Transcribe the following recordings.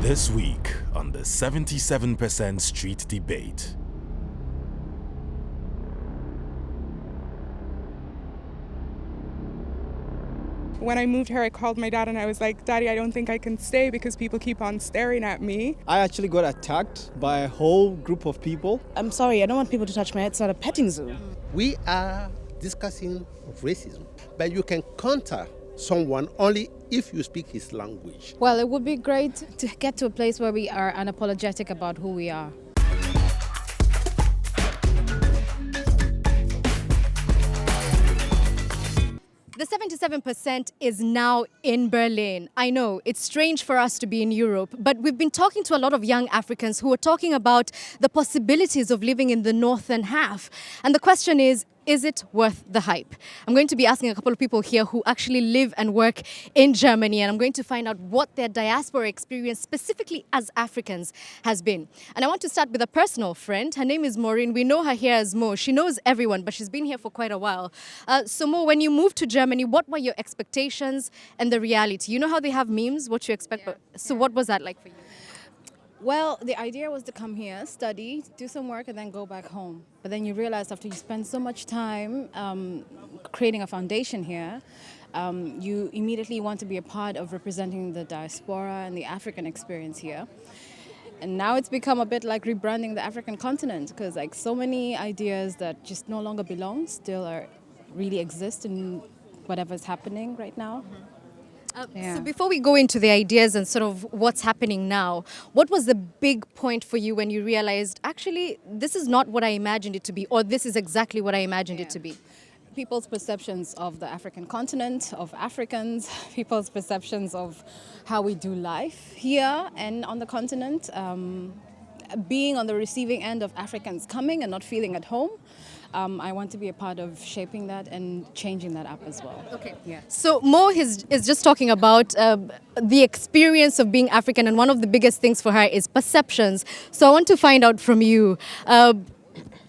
This week on the 77% Street Debate. When I moved here, I called my dad and I was like, Daddy, I don't think I can stay because people keep on staring at me. I actually got attacked by a whole group of people. I'm sorry, I don't want people to touch my head. It's not a petting zoo. We are discussing racism, but you can counter someone only if you speak his language. Well, it would be great to get to a place where we are unapologetic about who we are. The 77% is now in Berlin. I know, it's strange for us to be in Europe, but we've been talking to a lot of young Africans who are talking about the possibilities of living in the northern half. And the question is it worth the hype? I'm going to be asking a couple of people here who actually live and work in Germany, and I'm going to find out what their diaspora experience, specifically as Africans, has been. And I want to start with a personal friend. Her name is Maureen. We know her here as Mo. She knows everyone, but she's been here for quite a while. So Mo, when you moved to Germany, what were your expectations and the reality? You know how they have memes, what you expect? Yeah. So what was that like for you? Well, the idea was to come here, study, do some work, and then go back home. But then you realize after you spend so much time creating a foundation here, you immediately want to be a part of representing the diaspora and the African experience here. And now it's become a bit like rebranding the African continent, because like so many ideas that just no longer belong still really exist in whatever's happening right now. So before we go into the ideas and sort of what's happening now, what was the big point for you when you realized, actually, this is not what I imagined it to be, or this is exactly what I imagined it to be? People's perceptions of the African continent, of Africans, people's perceptions of how we do life here and on the continent, being on the receiving end of Africans coming and not feeling at home. I want to be a part of shaping that and changing that up as well. Okay. Yeah. So Mo is just talking about the experience of being African, and one of the biggest things for her is perceptions. So I want to find out from you, how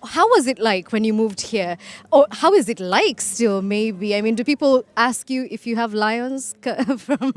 was it like when you moved here? Or how is it like still, maybe? I mean, do people ask you if you have lions from...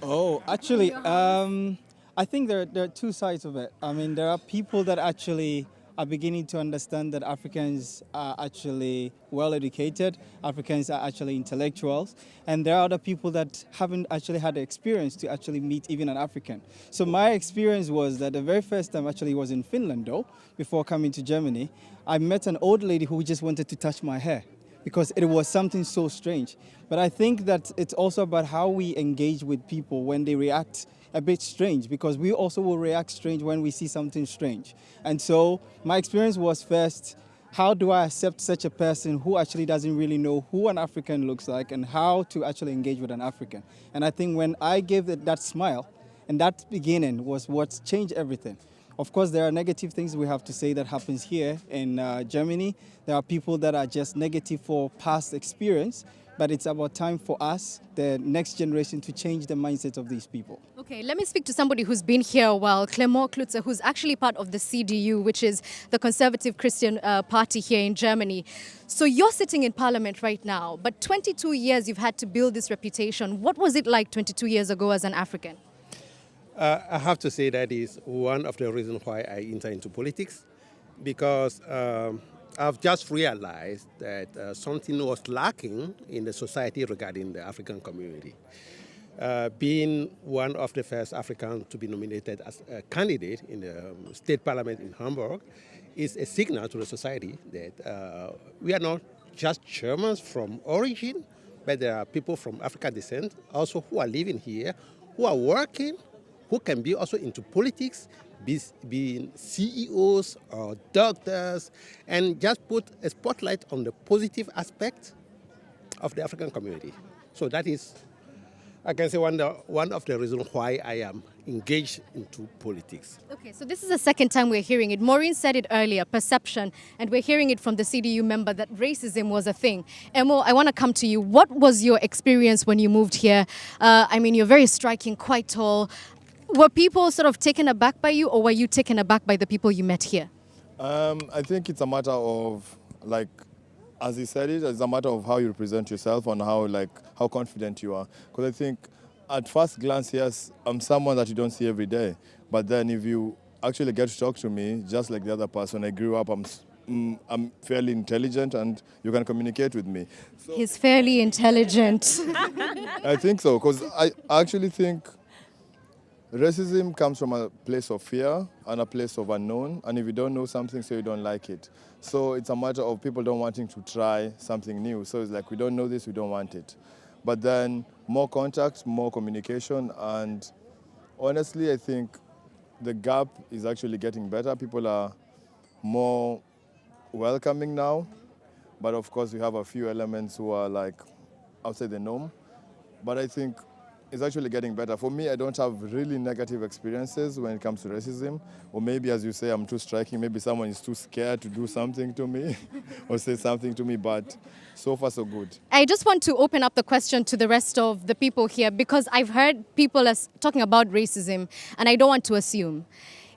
Oh, actually, I think there are two sides of it. I mean, there are people that actually are beginning to understand that Africans are actually well-educated, Africans are actually intellectuals, and there are other people that haven't actually had the experience to actually meet even an African. So my experience was that the very first time actually was in Finland though, before coming to Germany, I met an old lady who just wanted to touch my hair because it was something so strange. But I think that it's also about how we engage with people when they react a bit strange, because we also will react strange when we see something strange. And so my experience was first, how do I accept such a person who actually doesn't really know who an African looks like and how to actually engage with an African? And I think when I gave it that smile, and that beginning was what changed everything. Of course, there are negative things we have to say that happens here in Germany. There are people that are just negative for past experience, but it's about time for us, the next generation, to change the mindset of these people. Okay, let me speak to somebody who's been here a while, Clément Klutzer, who's actually part of the CDU, which is the Conservative Christian Party here in Germany. So you're sitting in parliament right now, but 22 years you've had to build this reputation. What was it like 22 years ago as an African? I have to say that is one of the reasons why I enter into politics, because I've just realized that something was lacking in the society regarding the African community. Being one of the first Africans to be nominated as a candidate in the state parliament in Hamburg is a signal to the society that we are not just Germans from origin, but there are people from African descent also who are living here, who are working, who can be also into politics, being CEOs or doctors, and just put a spotlight on the positive aspect of the African community. So that is, I can say, one of the reasons why I am engaged into politics. Okay, so this is the second time we're hearing it. Maureen said it earlier, perception, and we're hearing it from the CDU member that racism was a thing. Emo, I want to come to you. What was your experience when you moved here? I mean, you're very striking, quite tall. Were people sort of taken aback by you, or were you taken aback by the people you met here? I think it's a matter of, like, as he said it's a matter of how you represent yourself and how confident you are. Because I think at first glance, yes, I'm someone that you don't see every day. But then if you actually get to talk to me, just like the other person, I grew up, I'm fairly intelligent and you can communicate with me. So He's fairly intelligent. I think so, because I actually think racism comes from a place of fear and a place of unknown. And if you don't know something, so you don't like it. So it's a matter of people don't wanting to try something new. So it's like, we don't know this, we don't want it. But then more contact, more communication, and honestly, I think the gap is actually getting better. People are more welcoming now, but of course we have a few elements who are like outside the norm. But I think it's actually getting better. For me, I don't have really negative experiences when it comes to racism. Or maybe, as you say, I'm too striking. Maybe someone is too scared to do something to me or say something to me, but so far so good. I just want to open up the question to the rest of the people here because I've heard people talking about racism and I don't want to assume.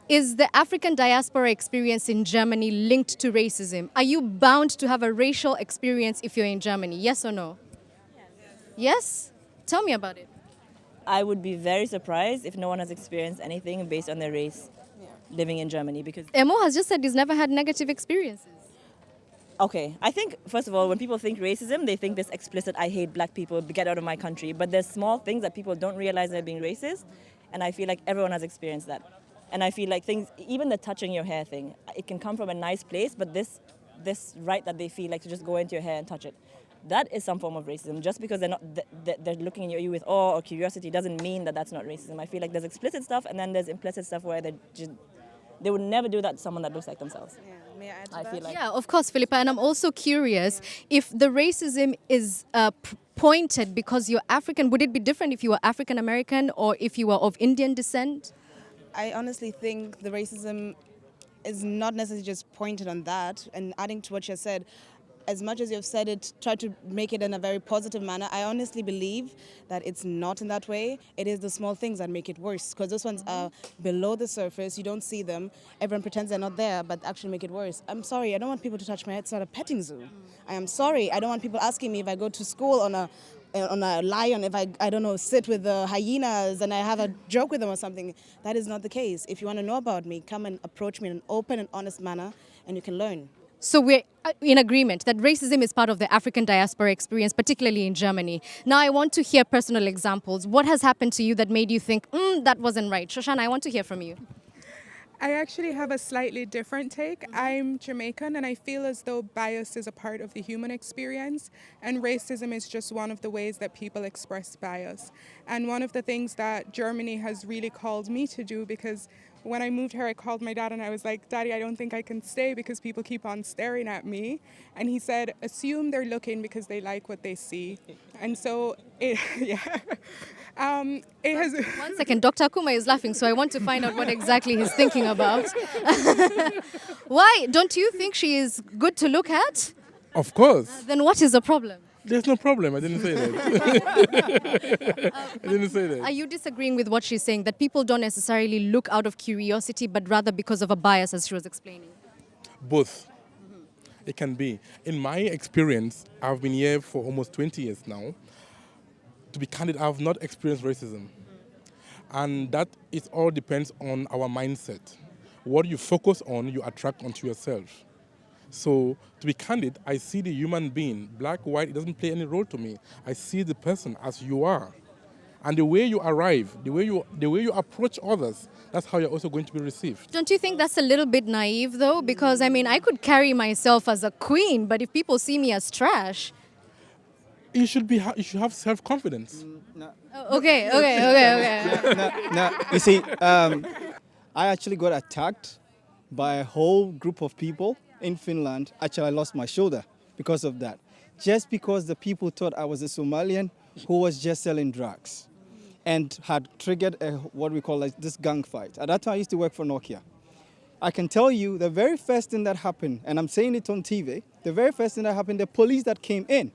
Is the African diaspora experience in Germany linked to racism? Are you bound to have a racial experience if you're in Germany? Yes or no? Yes? Tell me about it. I would be very surprised if no one has experienced anything based on their race living in Germany because... Emo has just said he's never had negative experiences. Okay, I think, first of all, when people think racism, they think this explicit, I hate black people, get out of my country. But there's small things that people don't realize they're being racist, and I feel like everyone has experienced that. And I feel like things, even the touching your hair thing, it can come from a nice place, but this right that they feel like to just go into your hair and touch it, that is some form of racism. Just because they're looking at you with awe or curiosity doesn't mean that that's not racism. I feel like there's explicit stuff and then there's implicit stuff where they would never do that to someone that looks like themselves. Yeah, may I add to I that? feel like. Yeah, of course, Philippa. And I'm also curious, if the racism is pointed because you're African, would it be different if you were African American or if you were of Indian descent? I honestly think the racism is not necessarily just pointed on that. And adding to what you said, as much as you've said it, try to make it in a very positive manner. I honestly believe that it's not in that way. It is the small things that make it worse, because those ones are below the surface. You don't see them. Everyone pretends they're not there, but actually make it worse. I'm sorry. I don't want people to touch my head. It's not a petting zoo. I am sorry. I don't want people asking me if I go to school on a lion, if I don't know, sit with the hyenas and I have a joke with them or something. That is not the case. If you want to know about me, come and approach me in an open and honest manner and you can learn. So we're in agreement that racism is part of the African diaspora experience, particularly in Germany. Now I want to hear personal examples. What has happened to you that made you think, that wasn't right? Shoshana, I want to hear from you. I actually have a slightly different take. I'm Jamaican and I feel as though bias is a part of the human experience and racism is just one of the ways that people express bias. And one of the things that Germany has really called me to do, because when I moved here, I called my dad and I was like, Daddy, I don't think I can stay because people keep on staring at me. And he said, assume they're looking because they like what they see. And so, it has... One second, Dr. Akuma is laughing, so I want to find out what exactly he's thinking about. Why? Don't you think she is good to look at? Of course. Then what is the problem? There's no problem. I didn't say that. I didn't say that. Are you disagreeing with what she's saying, that people don't necessarily look out of curiosity, but rather because of a bias, as she was explaining? Both. It can be. In my experience, I've been here for almost 20 years now. To be candid, I have not experienced racism. And that it all depends on our mindset. What you focus on, you attract onto yourself. So, to be candid, I see the human being, black, white, it doesn't play any role to me. I see the person as you are. And the way you arrive, the way you approach others, that's how you're also going to be received. Don't you think that's a little bit naive, though? Because, I mean, I could carry myself as a queen, but if people see me as trash... You should have self-confidence. No. Okay. No. You see, I actually got attacked by a whole group of people in Finland. Actually, I lost my shoulder because of that. Just because the people thought I was a Somalian who was just selling drugs and had triggered what we call this gang fight. At that time, I used to work for Nokia. I can tell you the very first thing that happened, and I'm saying it on TV, the very first thing that happened, the police that came in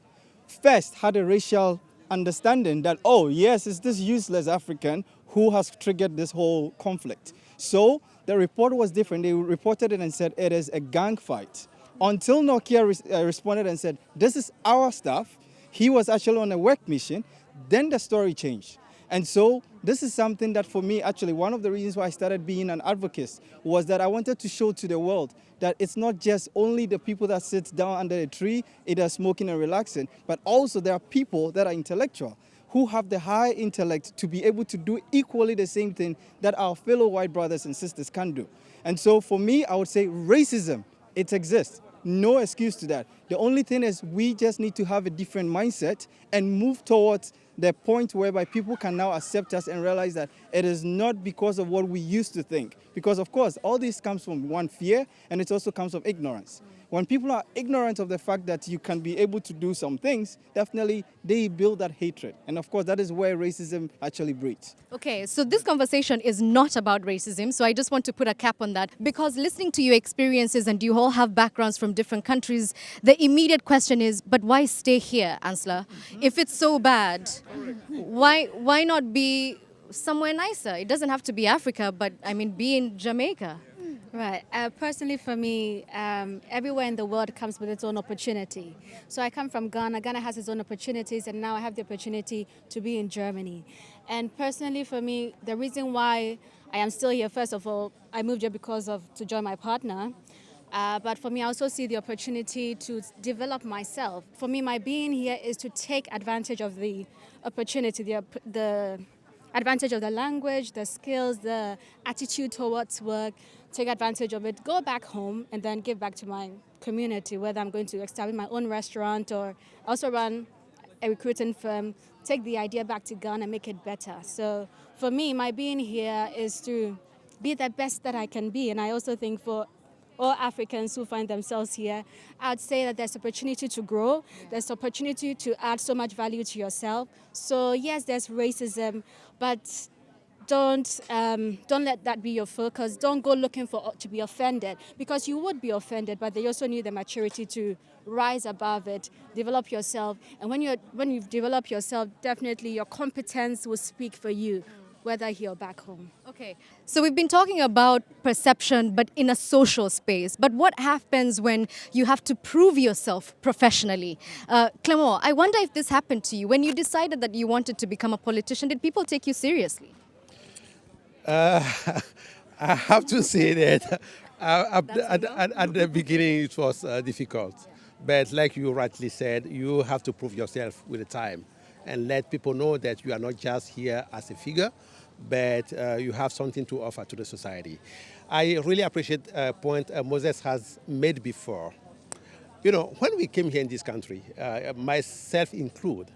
first had a racial understanding that, oh, yes, it's this useless African who has triggered this whole conflict. So the report was different. They reported it and said it is a gang fight. Until Nokia responded and said, this is our stuff. He was actually on a work mission. Then the story changed. And so this is something that for me, actually, one of the reasons why I started being an advocate was that I wanted to show to the world that it's not just only the people that sit down under a tree, either smoking and relaxing, but also there are people that are intellectual, who have the high intellect to be able to do equally the same thing that our fellow white brothers and sisters can do. And so for me, I would say racism, it exists. No excuse to that. The only thing is we just need to have a different mindset and move towards the point whereby people can now accept us and realize that it is not because of what we used to think. Because of course, all this comes from one, fear, and it also comes from ignorance. When people are ignorant of the fact that you can be able to do some things, definitely they build that hatred. And of course, that is where racism actually breeds. Okay, so this conversation is not about racism, so I just want to put a cap on that. Because listening to your experiences, and you all have backgrounds from different countries, the immediate question is, but why stay here, Ansla? If it's so bad, why not be somewhere nicer? It doesn't have to be Africa, but I mean, be in Jamaica. Right. Personally, for me, everywhere in the world comes with its own opportunity. So I come from Ghana. Ghana has its own opportunities, and now I have the opportunity to be in Germany. And personally, for me, the reason why I am still here, first of all, I moved here to join my partner. But for me, I also see the opportunity to develop myself. For me, my being here is to take advantage of the opportunity, the advantage of the language, the skills, the attitude towards work, take advantage of it, go back home, and then give back to my community, whether I'm going to establish my own restaurant or also run a recruiting firm, take the idea back to Ghana and make it better. So for me, my being here is to be the best that I can be. And I also think for all Africans who find themselves here, I'd say that there's opportunity to grow, there's opportunity to add so much value to yourself. So yes, there's racism, but don't let that be your focus. Don't go looking to be offended, because you would be offended, but they also need the maturity to rise above it, develop yourself. And when you've developed yourself, definitely your competence will speak for you, whether here or back home. Okay, so we've been talking about perception, but in a social space. But what happens when you have to prove yourself professionally? Clément, I wonder if this happened to you. When you decided that you wanted to become a politician, did people take you seriously? I have to say that at the beginning it was difficult. But like you rightly said, you have to prove yourself with the time and let people know that you are not just here as a figure, but you have something to offer to the society. I really appreciate a point Moses has made before. You know, when we came here in this country, myself included,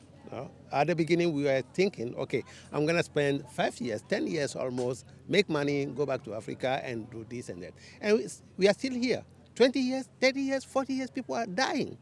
at the beginning we were thinking, okay, I'm going to spend 5 years, 10 years almost, make money, go back to Africa and do this and that. And we are still here. 20 years, 30 years, 40 years, people are dying.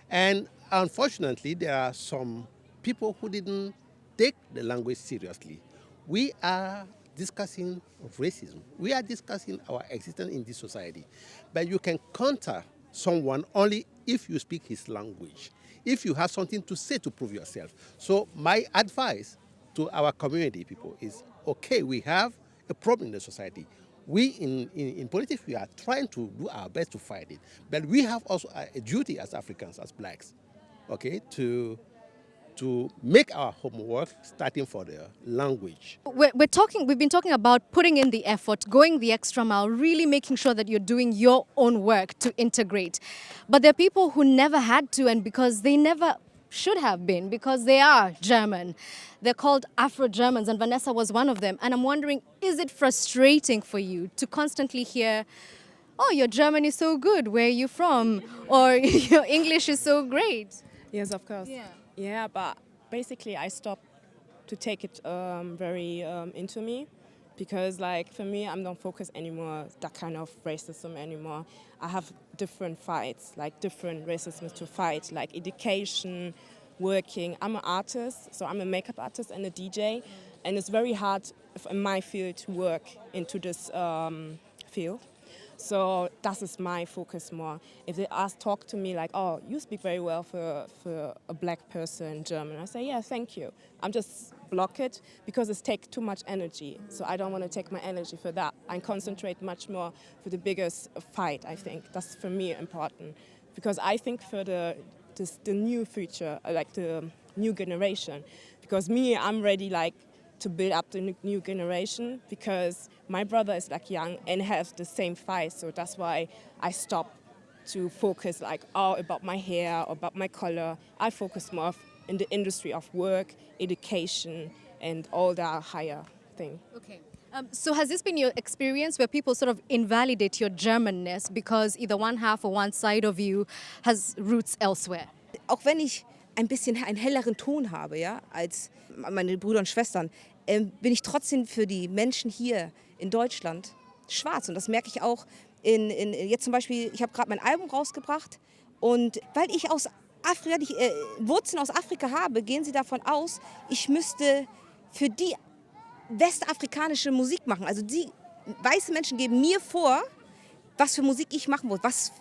And unfortunately, there are some people who didn't take the language seriously. We are discussing racism. We are discussing our existence in this society. But you can counter someone only if you speak his language, if you have something to say to prove yourself. So my advice to our community people is, okay, we have a problem in the society. We in politics, we are trying to do our best to fight it. But we have also a duty as Africans, as blacks, okay, to make our homework, starting for the language. We've been talking about putting in the effort, going the extra mile, really making sure that you're doing your own work to integrate. But there are people who never had to, and because they never should have been, because they are German. They're called Afro-Germans, and Vanessa was one of them. And I'm wondering, is it frustrating for you to constantly hear, oh, your German is so good, where are you from? Or your English is so great? Yes, of course. Yeah, but basically I stopped to take it very into me, because like for me, I'm not focused anymore that kind of racism anymore. I have different fights, like different racisms to fight, like education, working. I'm an artist, so I'm a makeup artist and a DJ, and it's very hard in my field to work into this field. So that is my focus more. If they talk to me like, oh, you speak very well for a black person, German, I say, yeah, thank you. I'm just block it because it takes too much energy. So I don't want to take my energy for that. I concentrate much more for the biggest fight, I think. That's for me important. Because I think for the new future, like the new generation, because me, I'm ready like to build up the new generation, because my brother is like young and has the same fight. So that's why I stopped to focus like all about my hair or about my color. I focus more in the industry of work, education, and all that higher thing. Okay. So has this been your experience where people sort of invalidate your Germanness because either one half or one side of you has roots elsewhere? Auch wenn ich ein bisschen einen helleren Ton habe, ja, als meine Brüder und Schwestern, bin ich trotzdem für die Menschen hier in Deutschland schwarz. Und das merke ich auch jetzt zum Beispiel, ich habe gerade mein Album rausgebracht und weil ich aus Afrika, die Wurzeln aus Afrika habe, gehen sie davon aus, ich müsste für die westafrikanische Musik machen. Also die weiße Menschen geben mir vor, was für Musik ich machen muss, was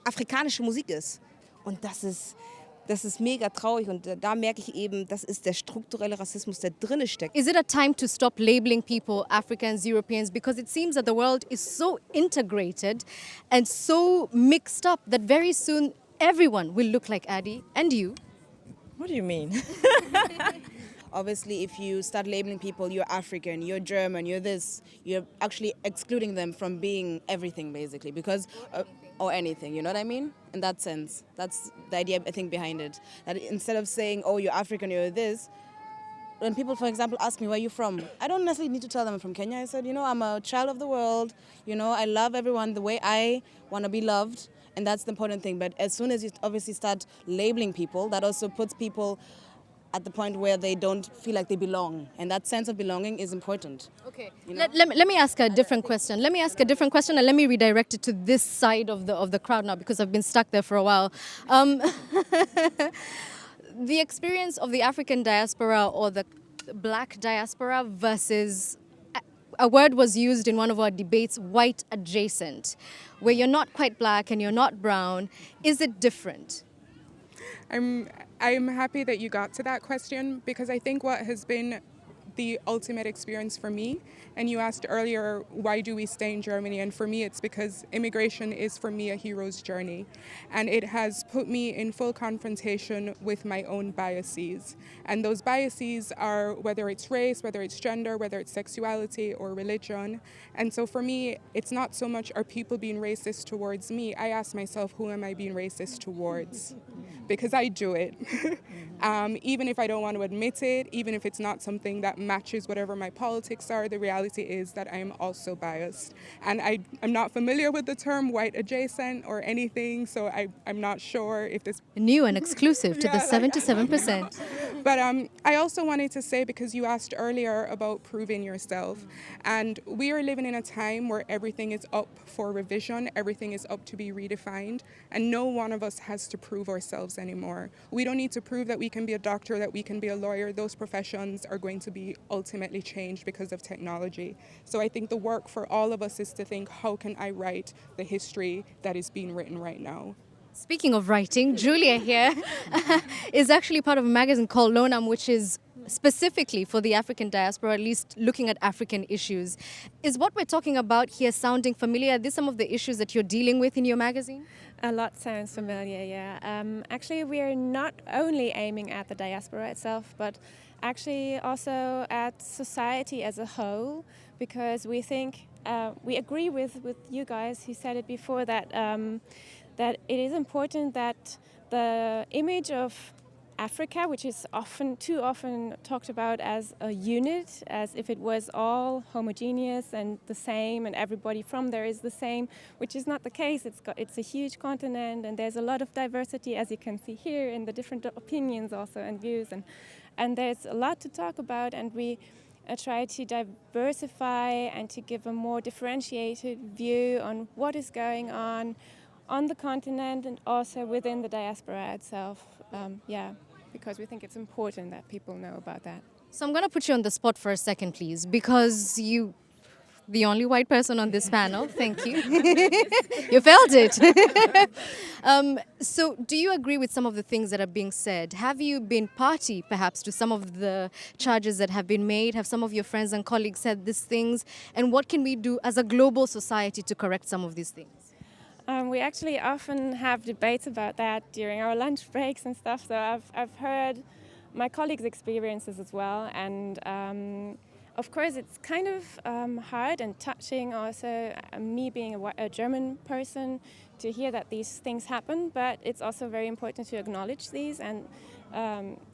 afrikanische Musik ist. Und das ist mega traurig und da merke ich eben, das ist der strukturelle Rassismus, der drinne steckt. Is it a time to stop labeling people Africans, Europeans? Because it seems that the world is so integrated and so mixed up that very soon everyone will look like Addie and you. What do you mean? Obviously, if you start labeling people, you're African, you're German, you're this, you're actually excluding them from being everything, basically, because or anything, you know what I mean? In that sense, that's the idea, I think, behind it. That instead of saying, oh, you're African, you're this, when people, for example, ask me, where are you from? I don't necessarily need to tell them I'm from Kenya. I said, I'm a child of the world. I love everyone the way I want to be loved. And that's the important thing. But as soon as you obviously start labeling people, that also puts people at the point where they don't feel like they belong. And that sense of belonging is important. Okay. Let me ask a different question. Let me ask a different question and let me redirect it to this side of the crowd now because I've been stuck there for a while. The experience of the African diaspora or the black diaspora versus, a word was used in one of our debates, white adjacent, where you're not quite black and you're not brown. Is it different? I'm happy that you got to that question because I think what has been the ultimate experience for me, and you asked earlier, why do we stay in Germany? And for me, it's because immigration is for me a hero's journey. And it has put me in full confrontation with my own biases. And those biases are whether it's race, whether it's gender, whether it's sexuality or religion. And so for me, it's not so much are people being racist towards me. I ask myself, who am I being racist towards? Because I do it. Even if I don't want to admit it, even if it's not something that matches whatever my politics are, the reality is that I am also biased. And I'm not familiar with the term white adjacent or anything, so I'm not sure if this... New and exclusive to the 77%. But I also wanted to say, because you asked earlier about proving yourself, and we are living in a time where everything is up for revision, everything is up to be redefined, and no one of us has to prove ourselves anymore. We don't need to prove that we can be a doctor, that we can be a lawyer. Those professions are going to be ultimately changed because of technology. So I think the work for all of us is to think, how can I write the history that is being written right now? Speaking of writing, Julia here is actually part of a magazine called YAAM, which is specifically for the African diaspora, at least looking at African issues. Is what we're talking about here sounding familiar? Are these some of the issues that you're dealing with in your magazine? A lot sounds familiar, yeah. Actually, we're not only aiming at the diaspora itself, but actually also at society as a whole, because we think, we agree with you guys who said it before, that that it is important that the image of Africa, which is too often talked about as a unit, as if it was all homogeneous and the same, and everybody from there is the same, which is not the case. It's a huge continent, and there's a lot of diversity, as you can see here, in the different opinions also and views, and there's a lot to talk about, and we try to diversify and to give a more differentiated view on what is going on the continent and also within the diaspora itself. Because we think it's important that people know about that. So I'm going to put you on the spot for a second, please, because you, the only white person on this panel, thank you. You felt it. So do you agree with some of the things that are being said? Have you been party, perhaps, to some of the charges that have been made? Have some of your friends and colleagues said these things? And what can we do as a global society to correct some of these things? We actually often have debates about that during our lunch breaks and stuff. So I've heard my colleagues' experiences as well, and of course, it's kind of hard and touching also, me being a German person, to hear that these things happen, but it's also very important to acknowledge these and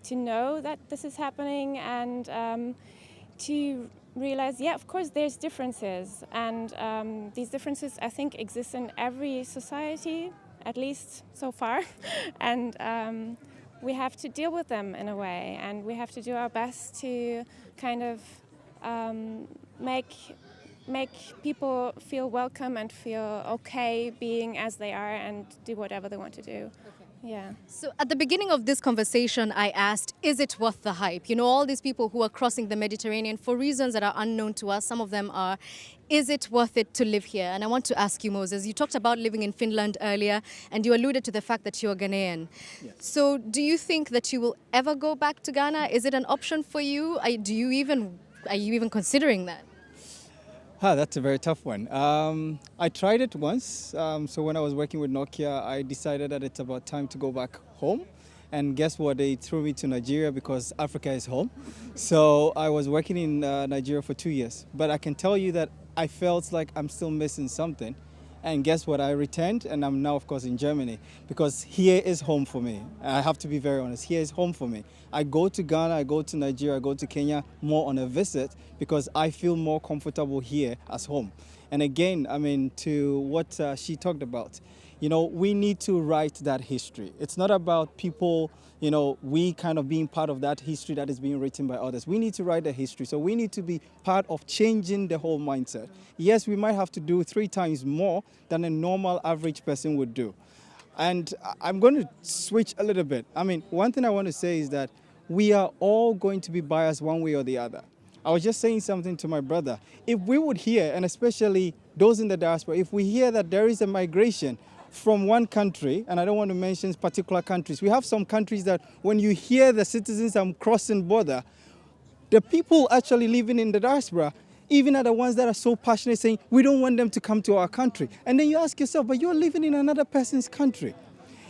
to know that this is happening and to realize, yeah, of course, there's differences. And these differences, I think, exist in every society, at least so far. And we have to deal with them in a way, and we have to do our best to kind of make people feel welcome and feel okay being as they are and do whatever they want to do. Yeah. So at the beginning of this conversation, I asked, is it worth the hype? You know, all these people who are crossing the Mediterranean for reasons that are unknown to us, some of them are, is it worth it to live here? And I want to ask you, Moses, you talked about living in Finland earlier, and you alluded to the fact that you're Ghanaian. Yes. So do you think that you will ever go back to Ghana? Is it an option for you? Are you even considering that? That's a very tough one. I tried it once. So when I was working with Nokia, I decided that it's about time to go back home. And guess what? They threw me to Nigeria because Africa is home. So I was working in Nigeria for 2 years. But I can tell you that I felt like I'm still missing something. And guess what? I returned, and I'm now, of course, in Germany, because here is home for me. I have to be very honest. Here is home for me. I go to Ghana, I go to Nigeria, I go to Kenya more on a visit because I feel more comfortable here as home. And again, I mean, to what she talked about, you know, we need to write that history. It's not about people, you know, we kind of being part of that history that is being written by others. We need to write the history. So we need to be part of changing the whole mindset. Yes, we might have to do 3 times more than a normal average person would do. And I'm going to switch a little bit. I mean, one thing I want to say is that we are all going to be biased one way or the other. I was just saying something to my brother. If we would hear, and especially those in the diaspora, if we hear that there is a migration from one country, and I don't want to mention particular countries, we have some countries that when you hear the citizens are crossing border, the people actually living in the diaspora even are the ones that are so passionate saying, we don't want them to come to our country. And then you ask yourself, but you're living in another person's country.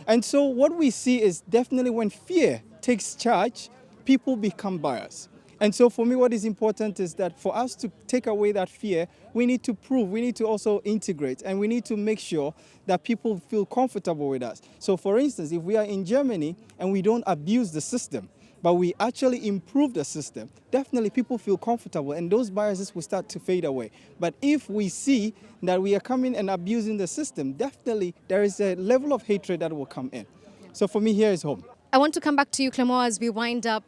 And so what we see is definitely when fear takes charge, people become biased. And so for me, what is important is that for us to take away that fear, we need to prove, we need to also integrate, and we need to make sure that people feel comfortable with us. So for instance, if we are in Germany and we don't abuse the system, but we actually improve the system, definitely people feel comfortable and those biases will start to fade away. But if we see that we are coming and abusing the system, definitely there is a level of hatred that will come in. So for me, here is home. I want to come back to you, Clément, as we wind up.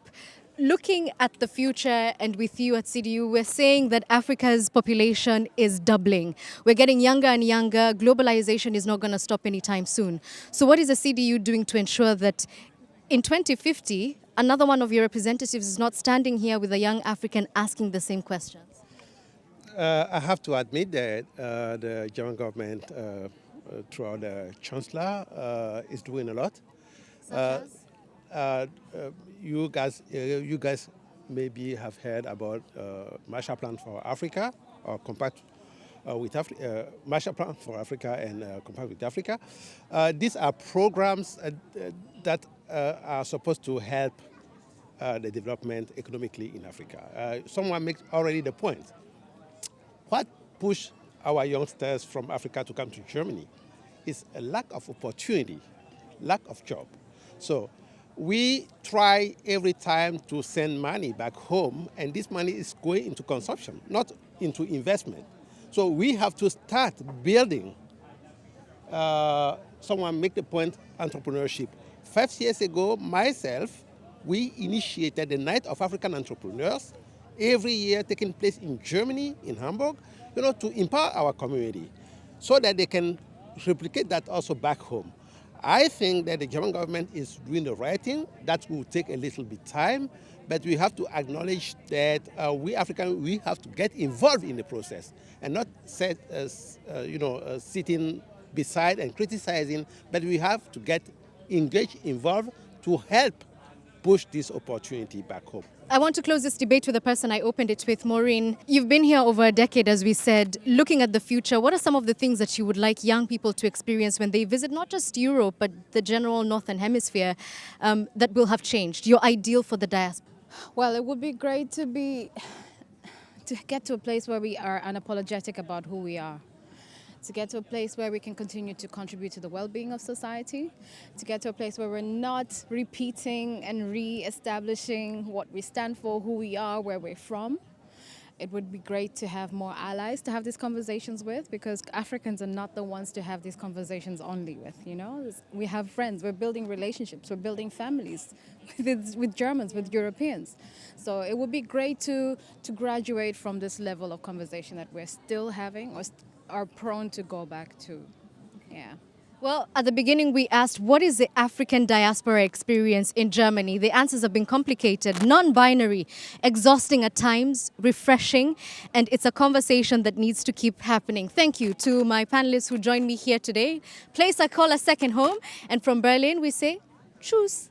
Looking at the future and with you at CDU, we're saying that Africa's population is doubling. We're getting younger and younger. Globalization is not going to stop anytime soon. So what is the CDU doing to ensure that in 2050, another one of your representatives is not standing here with a young African asking the same questions? I have to admit that the German government, through the Chancellor, is doing a lot. You guys maybe have heard about Marshall Plan for Africa, or compact with Marshall Plan for Africa and compact with Africa. These are programs that are supposed to help the development economically in Africa. Someone makes already the point. What pushed our youngsters from Africa to come to Germany is a lack of opportunity, lack of job. So we try every time to send money back home, and this money is going into consumption, not into investment. So we have to start building. Someone make the point, entrepreneurship. 5 years ago, myself, we initiated the Night of African Entrepreneurs, every year taking place in Germany, in Hamburg, you know, to empower our community so that they can replicate that also back home. I think that the German government is doing the right thing. That will take a little bit time, but we have to acknowledge that we Africans, we have to get involved in the process and not sitting beside and criticizing, but we have to get engaged, involved to help push this opportunity back home. I want to close this debate with the person I opened it with, Maureen. You've been here over a decade, as we said. Looking at the future, what are some of the things that you would like young people to experience when they visit not just Europe, but the general Northern Hemisphere that will have changed? Your ideal for the diaspora? Well, it would be great to to get to a place where we are unapologetic about who we are. To get to a place where we can continue to contribute to the well-being of society, to get to a place where we're not repeating and re-establishing what we stand for, who we are, where we're from. It would be great to have more allies to have these conversations with, because Africans are not the ones to have these conversations only with, you know. We have friends, we're building relationships, we're building families with Germans, with Europeans. So it would be great to graduate from this level of conversation that we're still having or are prone to go back to. Yeah. Well, at the beginning we asked, what is the African diaspora experience in Germany? The answers have been complicated, non-binary, exhausting at times, refreshing, and it's a conversation that needs to keep happening. Thank you to my panelists who joined me here today. Place I call a second home, and from Berlin we say, tschüss.